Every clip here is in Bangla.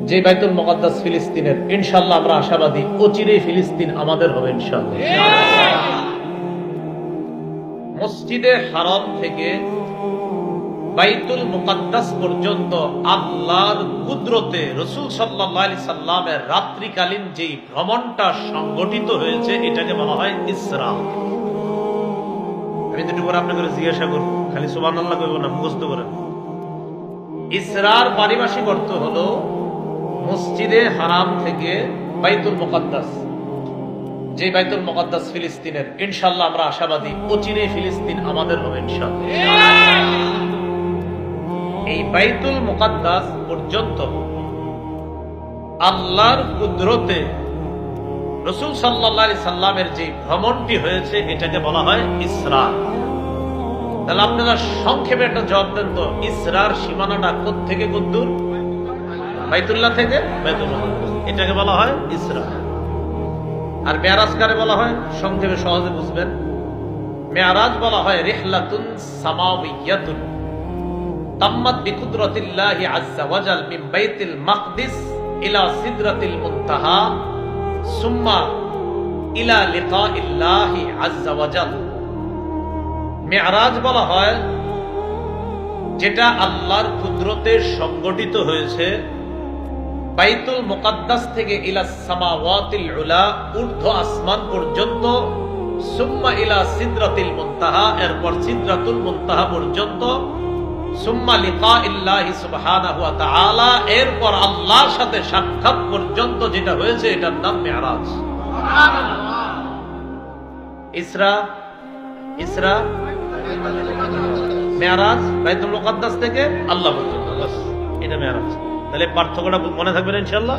যে বাইতুল মুকাদ্দাস ফিলিস্তিনের, ইনশাআল্লাহ আমরা আশাবাদী অচিরেই ফিলিস্তিন আমাদের হবে ইনশাআল্লাহ। মসজিদে হারাম থেকে বাইতুল মুকাদ্দাস পর্যন্ত আল্লাহর কুদরতে রাসূল সাল্লাল্লাহু আলাইহি সাল্লামের রাত্রিকালীন যেই ভ্রমণটা সংগঠিত হয়েছে এটাকে বলা হয় ইসরা। আমি দুটো করে আপনাকে জিজ্ঞাসা করব, খালি সুবহানাল্লাহ কইব না, মুখস্থ করেন। ইসরার পারিভাষিক অর্থ হলো মসজিদে হারাম থেকে বাইতুল মুকাদ্দাস, যে বাইতুল মুকাদ্দাস ফিলিস্তিনের, ইনশাআল্লাহ আমরা আশাবাদী অচিরেই ফিলিস্তিন আমাদের হবে ইনশাআল্লাহ। এই বাইতুল মুকাদ্দাস পর্যন্ত আল্লাহর কুদরতে রাসূল সাল্লাল্লাহু আলাইহি সাল্লামের যে ভ্রমণটি হয়েছে এটাকে বলা হয় ইসরা। তাহলে আপনারা সংক্ষেপে একটা জবাব দেন তো, ইসরার সীমানাটা কোথা থেকে কতদূর? বাইতুল্লাহ থেকে বাইতুল মুকাদ্দাস, এটাকে বলা হয় ইসরা। আর মেরাজ কারে বলা হয়? সংক্ষেপে সহজে বুঝবেন, মেরাজ বলা হয় রিহলাতুন সামাওয়িয়াতুন তাম্মাত বিকুদরাতিল্লাহি আযজা ওয়াজাল মিন বাইতুল মাকদিস ইলা সিদরাতিল মুনতাহা সুম্মা ইলা লিকাইল্লাহি আযজা ওয়াজাল। মেরাজ বলা হয় যেটা আল্লাহর কুদরতে সংগঠিত হয়েছে বাইতুল মুকাদ্দাস থেকে ইলা সামাওয়াতিল উলা, ঊর্ধ্ব আসমান পর্যন্ত, সুম্মা ইলা সিদরাতিল মুনতাহা, এরপর সিদরাতুল মুনতাহা পর্যন্ত, সুম্মা লিকাইল্লাহি সুবহানাহু ওয়া তাআলা, এরপর আল্লাহর সাথে সাক্ষাৎ পর্যন্ত যেটা হয়েছে এটার নাম মেরাজ। ইসরা ইসরা মেরাজ বাইতুল মুকাদ্দাস থেকে আল্লাহ পর্যন্ত, বাস এটা মেরাজ। তাহলে পার্থক্যটা মনে থাকবে না ইনশাআল্লাহ।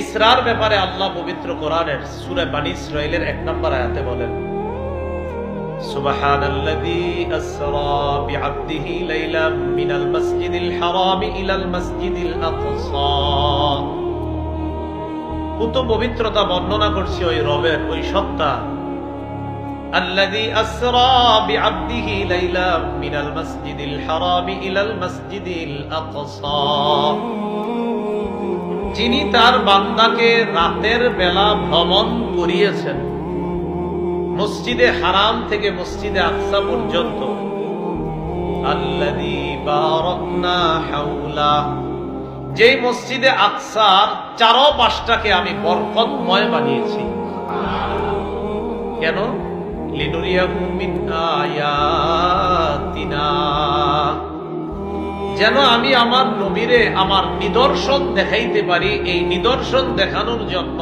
ইসরার ব্যাপারে আল্লাহ পবিত্র কোরআনের সূরা বনী ইসরাঈলের 1 নম্বর আয়াতে বলেন, সুবহানাল্লাযী আসরা বিআবদিহি লাইলাম মিনাল মাসজিদিল হারামি ইলাল মাসজিদিল আকসা। কত পবিত্রতা বর্ণনা করছে ওই রবের, ওই সত্তা। আল্লাযী আসরা বিআবদিহি লাইলাম মিনাল মাসজিদিল হারামি ইলাল মাসজিদিল আকসা, যিনি তার বান্দাকে রাতের বেলা ভ্রমণ করিয়েছেন মসজিদে হারাম থেকে মসজিদে আকসা পর্যন্ত। আল্লাযী বারাকনা হাওলা, যেই মসজিদে আকসার চারপাশটাকে আমি বরকতময় বানিয়েছি। কেন? লিনুরিয়াকুম মিন আয়াতিনা, যেন আমি আমার নবীরে আমার নিদর্শন দেখাইতে পারি। এই নিদর্শন দেখানোর জন্য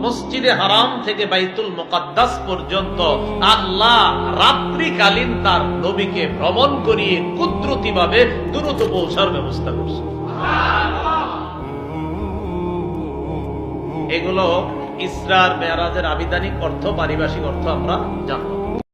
মসজিদে হারাম থেকে বাইতুল মুকাদ্দাস পর্যন্ত আল্লাহ রাত্রিকালীন তার নবীকে ভ্রমণ করিয়ে কুদরতিভাবে দ্রুত পৌঁছার ব্যবস্থা করছে। এগুলো ইসরার মেরাজের আবিধানিক অর্থ, পারিভাষিক অর্থ আমরা জানব।